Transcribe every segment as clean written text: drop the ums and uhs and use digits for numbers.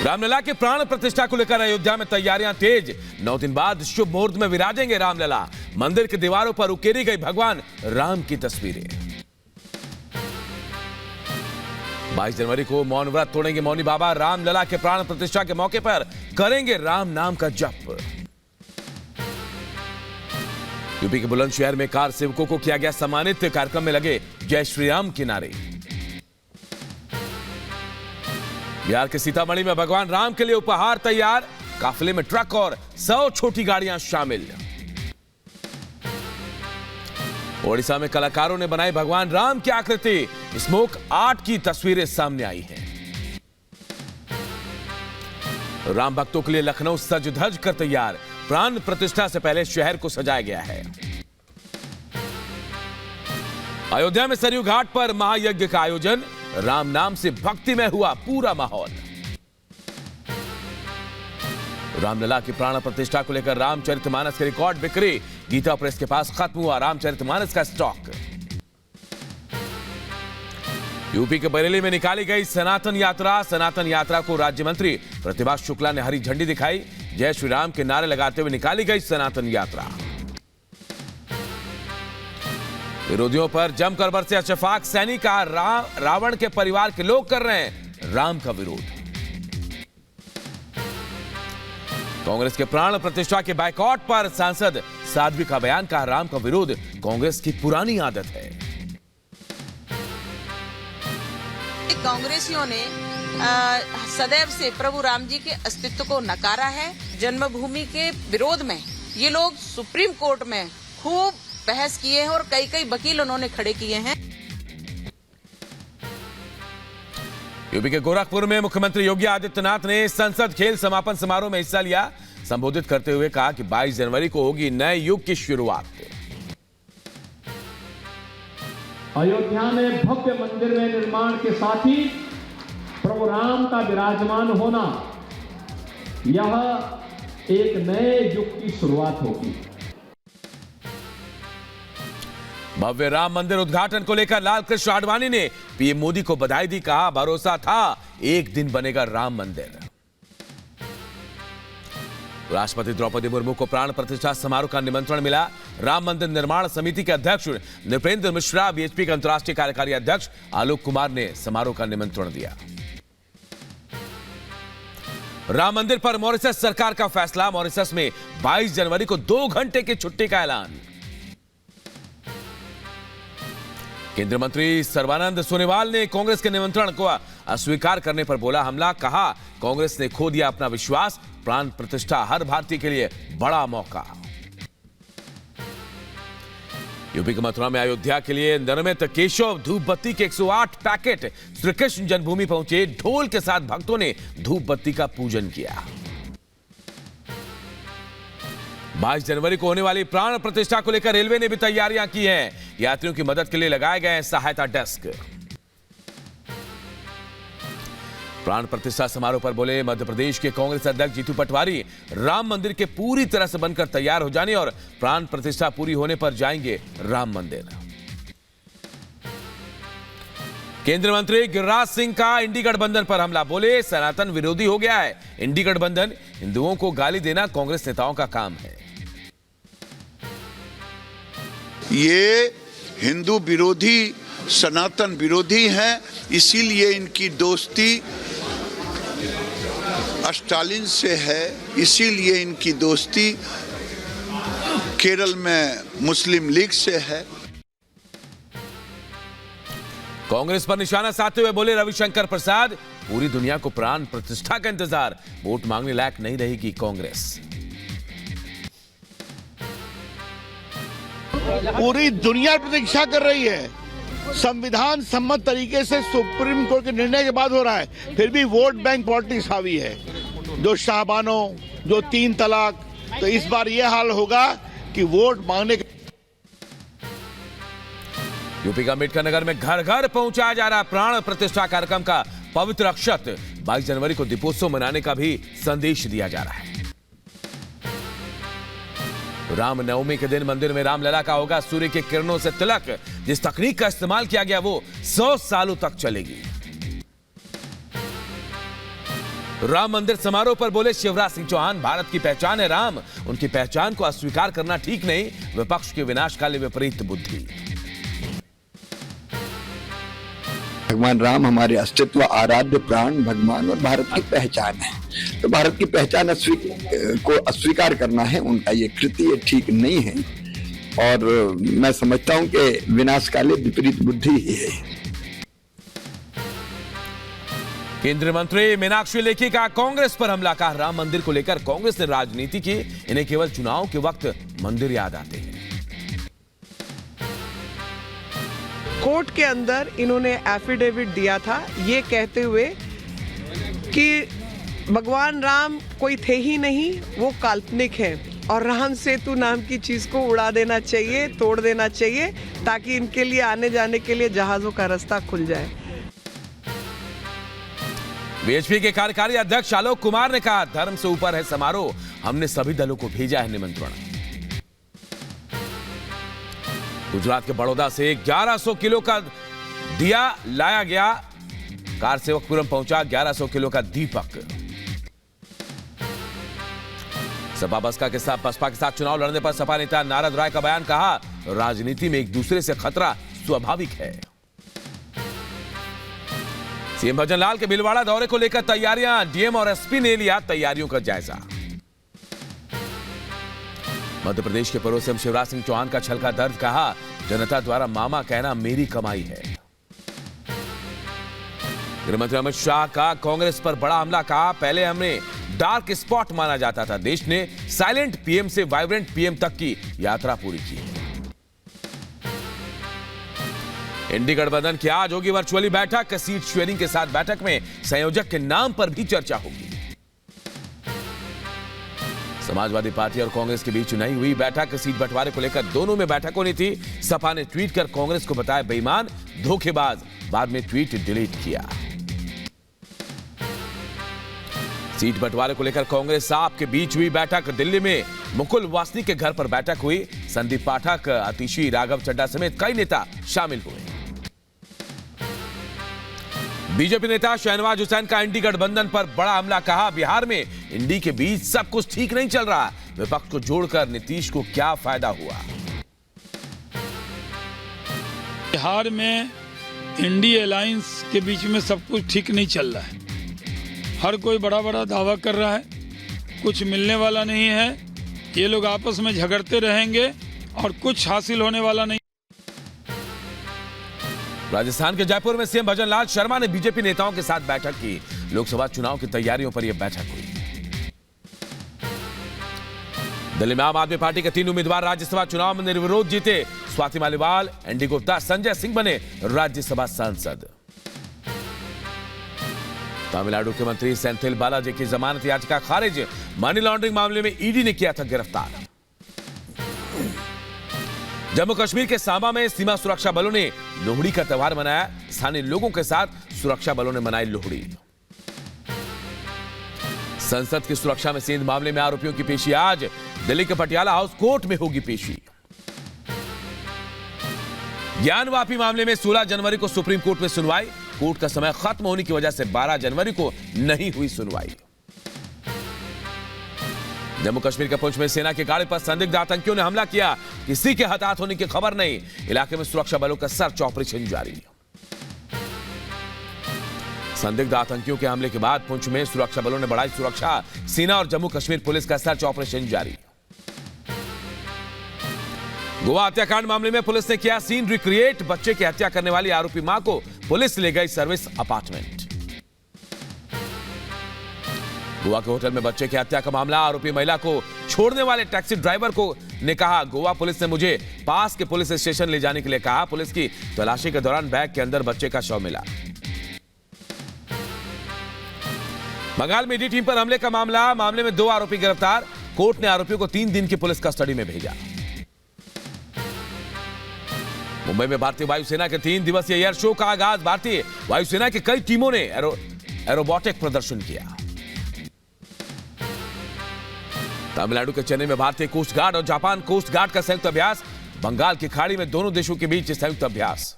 रामलला के प्राण प्रतिष्ठा को लेकर अयोध्या में तैयारियां तेज। 9 दिन बाद शुभ मुहूर्त में विराजेंगे रामलला। मंदिर की दीवारों पर उकेरी गई भगवान राम की तस्वीरें। 22 जनवरी को मौन व्रत तोड़ेंगे मौनी बाबा। रामलला के प्राण प्रतिष्ठा के मौके पर करेंगे राम नाम का जप। यूपी के बुलंदशहर में कार सेवकों को किया गया सम्मानित। कार्यक्रम में लगे जय श्री राम के नारे। बिहार के सीतामढ़ी में भगवान राम के लिए उपहार तैयार। काफिले में ट्रक और 100 छोटी गाड़ियां शामिल। ओडिशा में कलाकारों ने बनाई भगवान राम की आकृति। स्मोक आर्ट की तस्वीरें सामने आई हैं। राम भक्तों के लिए लखनऊ सज धज कर तैयार। प्राण प्रतिष्ठा से पहले शहर को सजाया गया है। अयोध्या में सरयू घाट पर महायज्ञ का आयोजन। राम नाम से भक्ति में हुआ पूरा माहौल। रामलला की प्राण प्रतिष्ठा को लेकर रामचरितमानस की रिकॉर्ड बिक्री। गीता प्रेस के पास खत्म हुआ रामचरितमानस का स्टॉक। यूपी के बरेली में निकाली गई सनातन यात्रा। सनातन यात्रा को राज्य मंत्री प्रतिभा शुक्ला ने हरी झंडी दिखाई। जय श्री राम के नारे लगाते हुए निकाली गई सनातन यात्रा। विरोधियों पर जमकर बरसे अशफाक सैनी। कहा रावण के परिवार के लोग कर रहे हैं राम का विरोध। कांग्रेस के प्राण प्रतिष्ठा के बायकॉट पर सांसद साध्वी का बयान। कहा राम का विरोध कांग्रेस की पुरानी आदत है। कांग्रेसियों ने सदैव से प्रभु राम जी के अस्तित्व को नकारा है। जन्मभूमि के विरोध में ये लोग सुप्रीम कोर्ट में खूब बहस किए हैं और कई वकील उन्होंने खड़े किए हैं। यूपी के गोरखपुर में मुख्यमंत्री योगी आदित्यनाथ ने संसद खेल समापन समारोह में हिस्सा लिया। संबोधित करते हुए कहा कि 22 जनवरी को होगी नए युग की शुरुआत। अयोध्या में भव्य मंदिर में निर्माण के साथ ही प्रभु राम का विराजमान होना, यह एक नए युग की शुरुआत होगी। भव्य राम मंदिर उद्घाटन को लेकर लाल कृष्ण आडवाणी ने पीएम मोदी को बधाई दी। कहा भरोसा था एक दिन बनेगा राम मंदिर। राष्ट्रपति द्रौपदी मुर्मू को प्राण प्रतिष्ठा समारोह का निमंत्रण मिला। राम मंदिर निर्माण समिति के अध्यक्ष नृपेंद्र मिश्रा, बीएचपी के अंतर्राष्ट्रीय कार्यकारी अध्यक्ष आलोक कुमार ने समारोह का निमंत्रण दिया। राम मंदिर पर मॉरिशस सरकार का फैसला। मॉरिशस में 22 जनवरी को 2 घंटे की छुट्टी का ऐलान। केंद्रीय मंत्री सर्बानंद सोनोवाल ने कांग्रेस के निमंत्रण को अस्वीकार करने पर बोला हमला। कहा कांग्रेस ने खो दिया अपना विश्वास। प्राण प्रतिष्ठा हर भारतीय के लिए बड़ा मौका। यूपी के मथुरा में अयोध्या के लिए निर्मित केशव धूप बत्ती के 108 पैकेट श्री कृष्ण जन्मभूमि पहुंचे। ढोल के साथ भक्तों ने धूप बत्ती का पूजन किया। 22 जनवरी को होने वाली प्राण प्रतिष्ठा को लेकर रेलवे ने भी तैयारियां की हैं। यात्रियों की मदद के लिए लगाए गए हैं सहायता डेस्क। प्राण प्रतिष्ठा समारोह पर बोले मध्य प्रदेश के कांग्रेस अध्यक्ष जीतू पटवारी। राम मंदिर के पूरी तरह से बनकर तैयार हो जाने और प्राण प्रतिष्ठा पूरी होने पर जाएंगे राम मंदिर। केंद्रीय मंत्री गिरिराज सिंह का इंडी गठबंधन पर हमला। बोले सनातन विरोधी हो गया है इंडी गठबंधन। हिंदुओं को गाली देना कांग्रेस नेताओं का काम है। ये हिंदू विरोधी, सनातन विरोधी हैं, इसीलिए इनकी दोस्ती स्टालिन से है। इसीलिए इनकी दोस्ती केरल में मुस्लिम लीग से है। कांग्रेस पर निशाना साधते हुए बोले रविशंकर प्रसाद। पूरी दुनिया को प्राण प्रतिष्ठा का इंतजार। वोट मांगने लायक नहीं रहेगी कांग्रेस। पूरी दुनिया प्रतीक्षा कर रही है। संविधान सम्मत तरीके से सुप्रीम कोर्ट के निर्णय के बाद हो रहा है, फिर भी वोट बैंक पॉलिटिक्स हावी है। जो शाहबानो, जो 3 तलाक, तो इस बार यह हाल होगा कि वोट मांगने के। यूपी का अम्बेडकर नगर में घर घर पहुंचाया जा रहा प्राण प्रतिष्ठा कार्यक्रम का पवित्र अक्षत। 22 जनवरी को दीपोत्सव मनाने का भी संदेश दिया जा रहा है। राम नवमी के दिन मंदिर में रामलला का होगा सूर्य की किरणों से तिलक। जिस तकनीक का इस्तेमाल किया गया वो 100 सालों तक चलेगी। राम मंदिर समारोह पर बोले शिवराज सिंह चौहान, भारत की पहचान है राम, उनकी पहचान को अस्वीकार करना ठीक नहीं, विपक्ष के विनाशकाली विपरीत बुद्धि। भगवान राम हमारे अस्तित्व, आराध्य प्राण भगवान और भारत की पहचान है। तो भारत की पहचान को अस्वीकार करना है उनका ये कृत्य, ये ठीक नहीं है और मैं समझता हूं कि विनाशकाली विपरीत बुद्धि ही है। केंद्रीय मंत्री मीनाक्षी लेखी का कांग्रेस पर हमला, कहा राम मंदिर को लेकर कांग्रेस ने राजनीति की, इन्हें केवल चुनाव के वक्त मंदिर याद आते हैं। कोर्ट के अंदर इन्होंने एफिडेविट दिया था ये कहते हुए कि भगवान राम कोई थे ही नहीं, वो काल्पनिक है और राम सेतु नाम की चीज को उड़ा देना चाहिए, तोड़ देना चाहिए ताकि इनके लिए आने जाने के लिए जहाजों का रास्ता खुल जाए। बीएचपी के कार्यकारी अध्यक्ष आलोक कुमार ने कहा, धर्म से ऊपर है समारोह, हमने सभी दलों को भेजा है निमंत्रण। गुजरात के बड़ौदा से 1100 किलो का दिया लाया गया, कार सेवकपुरम पहुंचा 1100 किलो का दीपक। सपा बसपा के साथ चुनाव लड़ने पर सपा नेता नारद राय का बयान, कहा राजनीति में एक दूसरे से खतरा स्वाभाविक है। सीएम भजन लाल के भीलवाड़ा दौरे को लेकर तैयारियां, डीएम और एसपी ने लिया तैयारियों का जायजा। मध्य प्रदेश के पूर्व सीएम शिवराज सिंह चौहान का छल का दर्द, कहा जनता द्वारा मामा कहना मेरी कमाई है। गृहमंत्री अमित शाह का कांग्रेस पर बड़ा हमला, कहा पहले हमने डार्क स्पॉट माना जाता था, देश ने साइलेंट पीएम से वाइब्रेंट पीएम तक की यात्रा पूरी की। इंडी गठबंधन की आज होगी वर्चुअली बैठक, सीट शेयरिंग के साथ बैठक में संयोजक के नाम पर भी चर्चा होगी। समाजवादी पार्टी और कांग्रेस के बीच नहीं हुई बैठक, सीट बंटवारे को लेकर दोनों में बैठक होनी थी। सपा ने ट्वीट कर कांग्रेस को बताया बेईमान, धोखेबाज, बाद में ट्वीट डिलीट किया। सीट बंटवारे को लेकर कांग्रेस आप के बीच हुई बैठक, दिल्ली में मुकुल वासनिक के घर पर बैठक हुई। संदीप पाठक, आतिशी, राघव चड्ढा समेत कई नेता शामिल हुए। बीजेपी नेता शहनवाज हुसैन का इंडी गठबंधन पर बड़ा हमला, कहा बिहार में इंडी के बीच सब कुछ ठीक नहीं चल रहा, विपक्ष को जोड़कर नीतीश को क्या फायदा हुआ। बिहार में इंडी अलायंस के बीच में सब कुछ ठीक नहीं चल रहा है, हर कोई बड़ा बड़ा दावा कर रहा है, कुछ मिलने वाला नहीं है, ये लोग आपस में झगड़ते रहेंगे और कुछ हासिल होने वाला नहीं। राजस्थान के जयपुर में सीएम भजन लाल शर्मा ने बीजेपी नेताओं के साथ बैठक की, लोकसभा चुनाव की तैयारियों पर यह बैठक हुई। दिल्ली में आम आदमी पार्टी के 3 उम्मीदवार राज्यसभा चुनाव में निर्विरोध जीते, स्वाति मालीवाल, एनडी गुप्ता, संजय सिंह बने राज्यसभा सांसद। तमिलनाडु के मंत्री सेंथिल बालाजी की जमानत याचिका खारिज, मनी लॉन्ड्रिंग मामले में ईडी ने किया था गिरफ्तार। जम्मू कश्मीर के सांबा में सीमा सुरक्षा बलों ने लोहड़ी का त्यौहार मनाया, स्थानीय लोगों के साथ सुरक्षा बलों ने मनाई लोहड़ी। संसद की सुरक्षा में सेंध मामले में आरोपियों की पेशी आज, दिल्ली के पटियाला हाउस कोर्ट में होगी पेशी। ज्ञानवापी मामले में 16 जनवरी को सुप्रीम कोर्ट में सुनवाई, कोर्ट का समय खत्म होने की वजह से 12 जनवरी को नहीं हुई सुनवाई। जम्मू कश्मीर के पुंछ में सेना की गाड़ी पर संदिग्ध आतंकियों ने हमला किया, किसी के हताहत होने की खबर नहीं, इलाके में सुरक्षा बलों का सर्च ऑपरेशन जारी। संदिग्ध आतंकियों के हमले के बाद पुंछ में सुरक्षा बलों ने बढ़ाई सुरक्षा, सेना और जम्मू कश्मीर पुलिस का सर्च ऑपरेशन जारी। गोवा हत्याकांड मामले में पुलिस ने किया सीन रिक्रिएट, बच्चे की हत्या करने वाली आरोपी मां को पुलिस ले गई सर्विस अपार्टमेंट। गोवा के होटल में बच्चे की हत्या का मामला, आरोपी महिला को छोड़ने वाले टैक्सी ड्राइवर को ने कहा गोवा पुलिस ने मुझे पास के पुलिस स्टेशन ले जाने के लिए कहा, पुलिस की तलाशी के दौरान बैग के अंदर बच्चे का शव मिला। बंगाल में ईडी टीम पर हमले का मामले में 2 आरोपी गिरफ्तार, कोर्ट ने आरोपियों को 3 दिन की पुलिस कस्टडी में भेजा। मुंबई में भारतीय वायुसेना के 3 दिवसीय एयर शो का आगाज, भारतीय वायुसेना की कई टीमों ने एरोबॉटिक प्रदर्शन किया। तमिलनाडु के चेन्नई में भारतीय कोस्ट गार्ड और जापान कोस्ट गार्ड का संयुक्त अभ्यास, बंगाल की खाड़ी में दोनों देशों के बीच संयुक्त अभ्यास।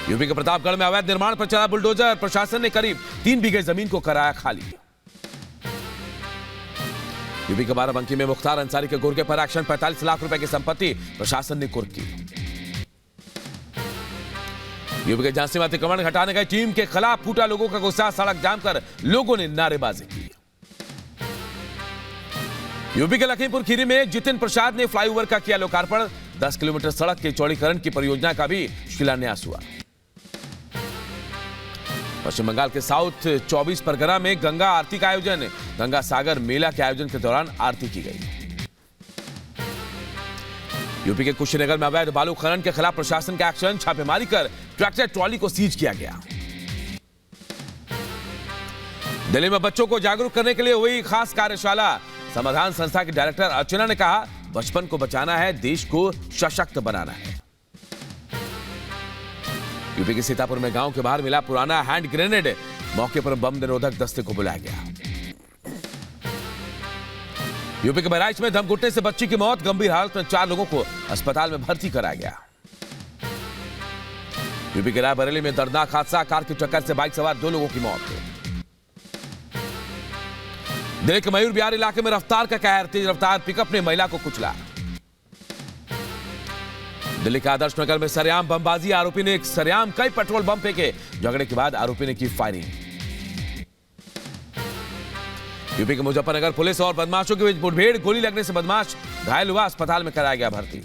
यूपी के प्रतापगढ़ में अवैध निर्माण पर चला बुलडोजर, प्रशासन ने करीब 3 बीघे जमीन को कराया खाली। यूपी के बाराबंकी में मुख्तार अंसारी के गुर्गे पर एक्शन, 45 लाख रुपए की संपत्ति प्रशासन ने कुर्क की। यूपी के झांसी में अतिक्रमण हटाने गई टीम के खिलाफ फूटा लोगों का गुस्सा, सड़क जाम कर लोगों ने नारेबाजी की। यूपी के लखीमपुर खीरी में जितिन प्रसाद ने फ्लाईओवर का किया लोकार्पण, 10 किलोमीटर सड़क के चौड़ीकरण की परियोजना का भी शिलान्यास हुआ। पश्चिम बंगाल के साउथ 24 परगना में गंगा आरती का आयोजन, गंगा सागर मेला के आयोजन के दौरान आरती की गई। यूपी के कुशीनगर में अवैध बालू खनन के खिलाफ प्रशासन का एक्शन, छापेमारी कर ट्रैक्टर ट्रॉली को सीज किया गया। दिल्ली में बच्चों को जागरूक करने के लिए हुई खास कार्यशाला, समाधान संस्था की डायरेक्टर अर्चना ने कहा, बचपन को बचाना है, देश को सशक्त बनाना है। यूपी के सीतापुर में गांव के बाहर मिला पुराना हैंड ग्रेनेड, मौके पर बम निरोधक दस्ते को बुलाया गया। यूपी के बहराइच में दम घुटने से बच्ची की मौत, गंभीर हालत में 4 लोगों को अस्पताल में भर्ती कराया गया। यूपी के रायबरेली में दर्दनाक हादसा, कार की टक्कर से बाइक सवार 2 लोगों की मौत। दिल्ली के मयूर बिहार इलाके में रफ्तार का कहर, तेज रफ्तार पिकअप ने महिला को कुचला। दिल्ली के आदर्श नगर में सरेआम बमबाजी, आरोपी ने एक सरेआम कई पेट्रोल बम फेंके, झगड़े के बाद आरोपी ने की फायरिंग। यूपी के मुजफ्फरनगर पुलिस और बदमाशों के बीच मुठभेड़, गोली लगने से बदमाश घायल हुआ, अस्पताल में कराया गया भर्ती।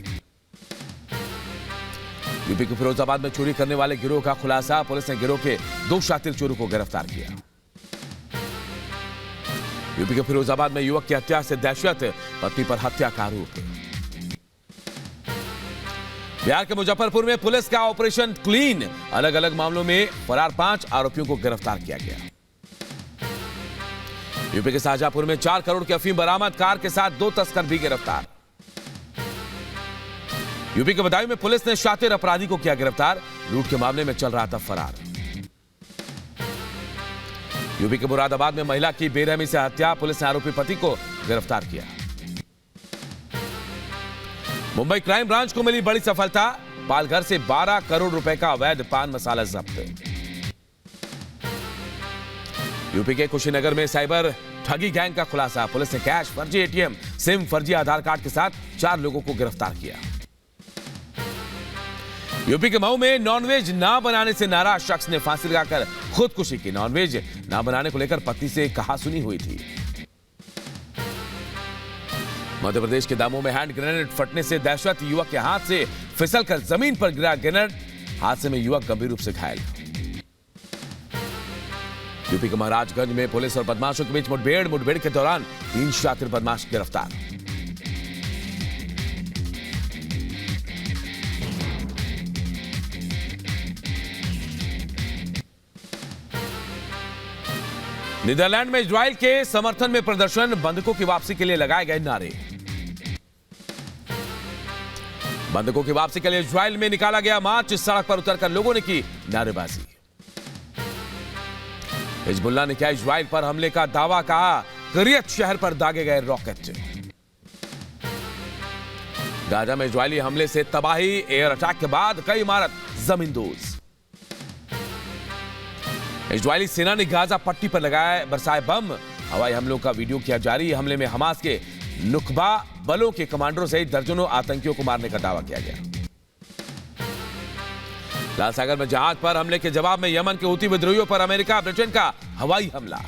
यूपी के फिरोजाबाद में चोरी करने वाले गिरोह का खुलासा, पुलिस ने गिरोह के 2 शातिर चोरों को गिरफ्तार किया। यूपी के फिरोजाबाद में युवक की हत्या से दहशत, पत्नी पर हत्या का आरोप। बिहार के मुजफ्फरपुर में पुलिस का ऑपरेशन क्लीन, अलग अलग मामलों में फरार 5 आरोपियों को गिरफ्तार किया गया। यूपी के शाहजहांपुर में 4 करोड़ की अफीम बरामद, कार के साथ 2 तस्कर भी गिरफ्तार। यूपी के बदायूं में पुलिस ने शातिर अपराधी को किया गिरफ्तार, लूट के मामले में चल रहा था फरार। यूपी के मुरादाबाद में महिला की बेरहमी से हत्या, पुलिस ने आरोपी पति को गिरफ्तार किया। मुंबई क्राइम ब्रांच को मिली बड़ी सफलता, पालघर से 12 करोड़ रुपए का अवैध पान मसाला जब्त। यूपी के कुशीनगर में साइबर ठगी गैंग का खुलासा, पुलिस ने कैश, फर्जी एटीएम, सिम, फर्जी आधार कार्ड के साथ 4 लोगों को गिरफ्तार किया। यूपी के मऊ में नॉनवेज ना बनाने से नाराज शख्स ने फांसी लगाकर खुदकुशी की, नॉनवेज ना बनाने को लेकर पत्नी से कहासुनी हुई थी। मध्य प्रदेश के दामोह में हैंड ग्रेनेड फटने से दहशत, युवक के हाथ से फिसलकर जमीन पर गिरा ग्रेनेड, हादसे में युवक गंभीर रूप से घायल। यूपी के महाराजगंज में पुलिस और बदमाशों के बीच मुठभेड़ के दौरान 3 शातिर बदमाश गिरफ्तार। नीदरलैंड में इजराइल के समर्थन में प्रदर्शन, बंधकों की वापसी के लिए लगाए गए नारे। बंधकों की वापसी के लिए इजराइल में निकाला गया मार्च, सड़क पर उतरकर लोगों ने की नारेबाजी। हिजबुल्लाह ने किया इजराइल पर हमले का दावा, कहा करियत शहर पर दागे गए रॉकेट। गाजा में इजरायली हमले से तबाही, एयर अटैक के बाद कई इमारत जमींदोज। इजरायली सेना ने गाजा पट्टी पर लगाए बरसाए बम, हवाई हमलों का वीडियो किया जारी। हमले में हमास के नुकबा बलों के कमांडरों सहित दर्जनों आतंकियों को मारने का दावा किया गया। लाल सागर में जहाज पर हमले के जवाब में यमन के हूती विद्रोहियों पर अमेरिका ब्रिटेन का हवाई हमला।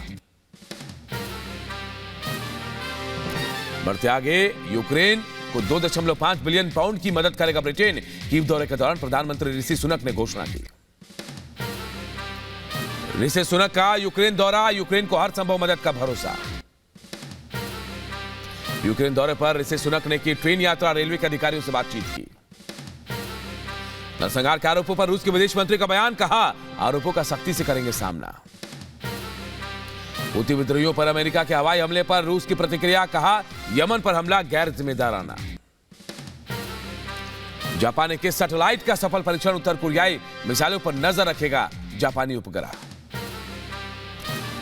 बढ़ते आगे, यूक्रेन को 2.5 बिलियन पाउंड की मदद करेगा ब्रिटेन। कीव दौरे के दौरान प्रधानमंत्री ऋषि सुनक ने घोषणा की। ऋषि सुनक का यूक्रेन दौरा, यूक्रेन को हर संभव मदद का भरोसा। यूक्रेन दौरे पर ऋषि सुनक ने की ट्रेन यात्रा, रेलवे के अधिकारियों से बातचीत की। नरसंहार के आरोपों पर रूस के विदेश मंत्री का बयान, कहा आरोपों का सख्ती से करेंगे सामना। हूती विद्रोहियों पर अमेरिका के हवाई हमले पर रूस की प्रतिक्रिया, कहा यमन पर हमला गैर जिम्मेदाराना। जापान के सैटेलाइट का सफल परीक्षण, उत्तर कोरियाई मिसाइलों पर नजर रखेगा जापानी उपग्रह।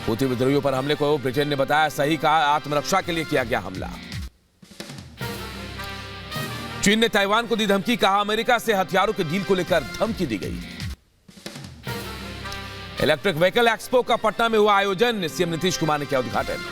हूती विद्रोहियों पर हमले को ब्रिटेन ने बताया सही, कहा आत्मरक्षा के लिए किया गया हमला। चीन ने ताइवान को दी धमकी, कहा अमेरिका से हथियारों के डील को लेकर धमकी दी गई। इलेक्ट्रिक व्हीकल एक्सपो का पटना में हुआ आयोजन, सीएम नीतीश कुमार ने किया उद्घाटन।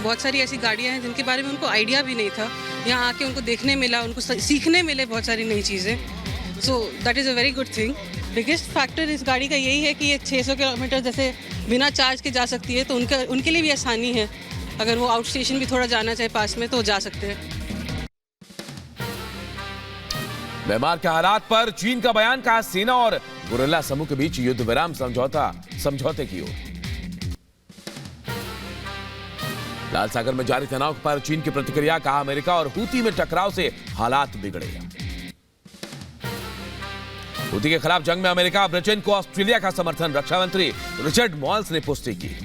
बहुत सारी ऐसी गाड़ियां हैं जिनके बारे में उनको आइडिया भी नहीं था, यहाँ आके उनको देखने मिला, उनको सीखने मिले बहुत सारी नई चीज़ें। So that is a very good thing. Biggest factor इस गाड़ी का यही है कि ये 600 किलोमीटर जैसे बिना चार्ज के जा सकती है, तो उनके लिए भी आसानी है। अगर वो आउट स्टेशन भी थोड़ा जाना चाहे पास में तो जा सकते हैं। म्यांमार के हालात पर चीन का बयान, कहा सेना और गुरिल्ला समूह के बीच युद्ध विराम समझौते की ओर। लाल सागर में जारी तनाव पर चीन की प्रतिक्रिया, कहा अमेरिका और हूती में टकराव से हालात बिगड़े। हूती के खिलाफ जंग में अमेरिका, ब्रिटेन को ऑस्ट्रेलिया का समर्थन, रक्षा मंत्री रिचर्ड मॉल्स ने पुष्टि की।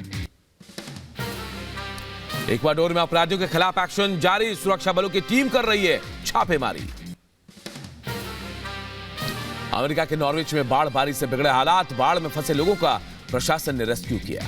इक्वाडोर में अपराधियों के खिलाफ एक्शन जारी, सुरक्षा बलों की टीम कर रही है छापेमारी। अमेरिका के नॉर्विच में बाढ़ बारिश से बिगड़े हालात, बाढ़ में फंसे लोगों का प्रशासन ने रेस्क्यू किया।